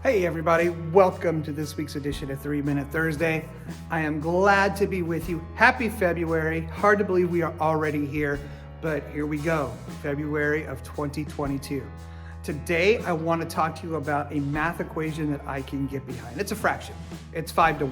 Hey everybody, welcome to this week's edition of 3 Minute Thursday. I am glad to be with you. Happy February. Hard to believe we are already here, but here we go, February of 2022. Today, I want to talk to you about a math equation that I can get behind. It's a fraction. It's 5 to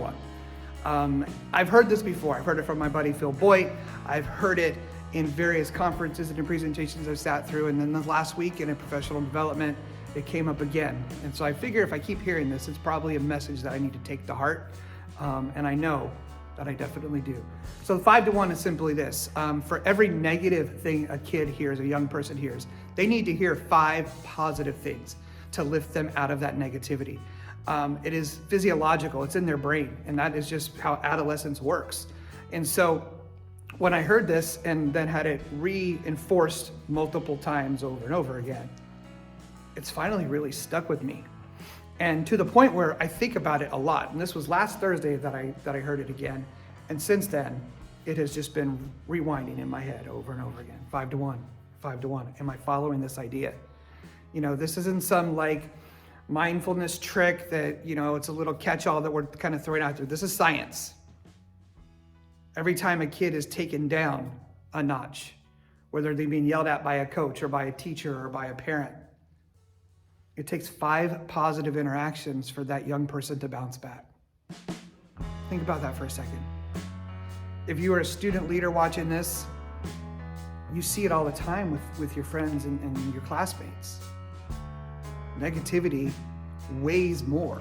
1. I've heard this before. I've heard it from my buddy Phil Boyd. I've heard it in various conferences and in presentations I've sat through, and then the last week in a professional development, it came up again. And so I figure if I keep hearing this, it's probably a message that I need to take to heart. And I know that I definitely do. So 5 to 1 is simply this. For every negative thing a kid hears, a young person hears, they need to hear 5 positive things to lift them out of that negativity. It is physiological, it's in their brain, and that is just how adolescence works. And so when I heard this and then had it reinforced multiple times over and over again, it's finally really stuck with me. And to the point where I think about it a lot. And this was last Thursday that I heard it again. And since then, it has just been rewinding in my head over and over again. 5 to 1, 5 to 1. Am I following this idea? You know, this isn't some like mindfulness trick that, you know, it's a little catch-all that we're kind of throwing out there. This is science. Every time a kid is taken down a notch, whether they're being yelled at by a coach or by a teacher or by a parent, it takes 5 positive interactions for that young person to bounce back. Think about that for a second. If you are a student leader watching this, you see it all the time with your friends and your classmates. Negativity weighs more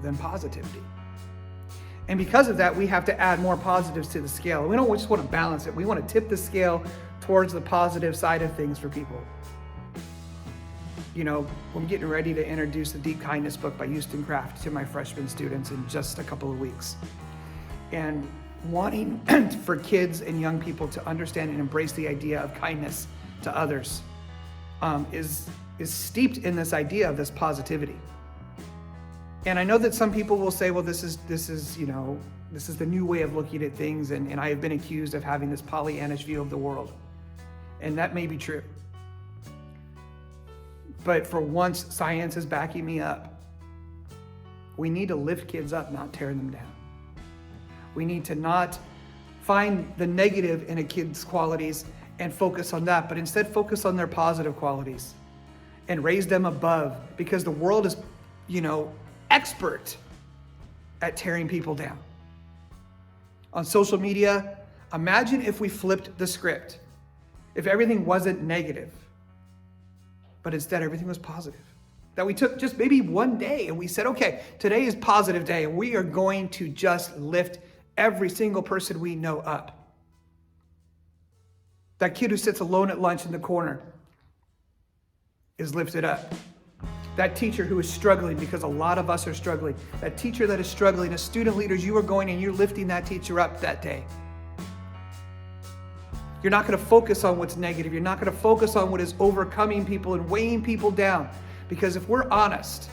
than positivity. And because of that, we have to add more positives to the scale. We don't just want to balance it. We want to tip the scale towards the positive side of things for people. You know, I'm getting ready to introduce the Deep Kindness book by Houston Kraft to my freshman students in just a couple of weeks. And wanting for kids and young people to understand and embrace the idea of kindness to others is steeped in this idea of this positivity. And I know that some people will say, well, this is the new way of looking at things, and I have been accused of having this Pollyannish view of the world. And that may be true. But for once, science is backing me up. We need to lift kids up, not tear them down. We need to not find the negative in a kid's qualities and focus on that, but instead focus on their positive qualities and raise them above, because the world is, expert at tearing people down. On social media, imagine if we flipped the script. If everything wasn't negative, but instead everything was positive. That we took just maybe one day and we said, okay, today is positive day and we are going to just lift every single person we know up. That kid who sits alone at lunch in the corner is lifted up. That teacher who is struggling, because a lot of us are struggling. That teacher that is struggling, as student leaders, you are going and you're lifting that teacher up that day. You're not going to focus on what's negative. You're not going to focus on what is overcoming people and weighing people down. Because if we're honest,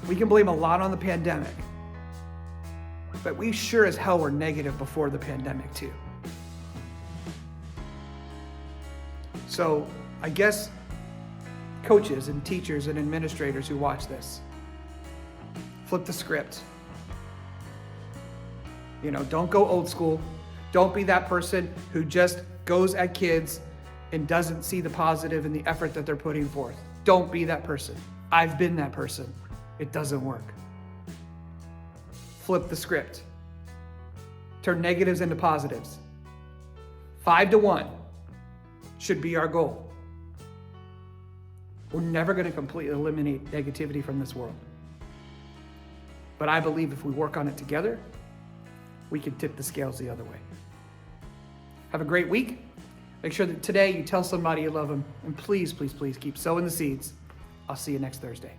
we can blame a lot on the pandemic. But we sure as hell were negative before the pandemic too. So I guess coaches and teachers and administrators who watch this, flip the script. Don't go old school. Don't be that person who just goes at kids and doesn't see the positive in the effort that they're putting forth. Don't be that person. I've been that person. It doesn't work. Flip the script. Turn negatives into positives. 5 to 1 should be our goal. We're never going to completely eliminate negativity from this world. But I believe if we work on it together, we can tip the scales the other way. Have a great week. Make sure that today you tell somebody you love them. And please, please, please keep sowing the seeds. I'll see you next Thursday.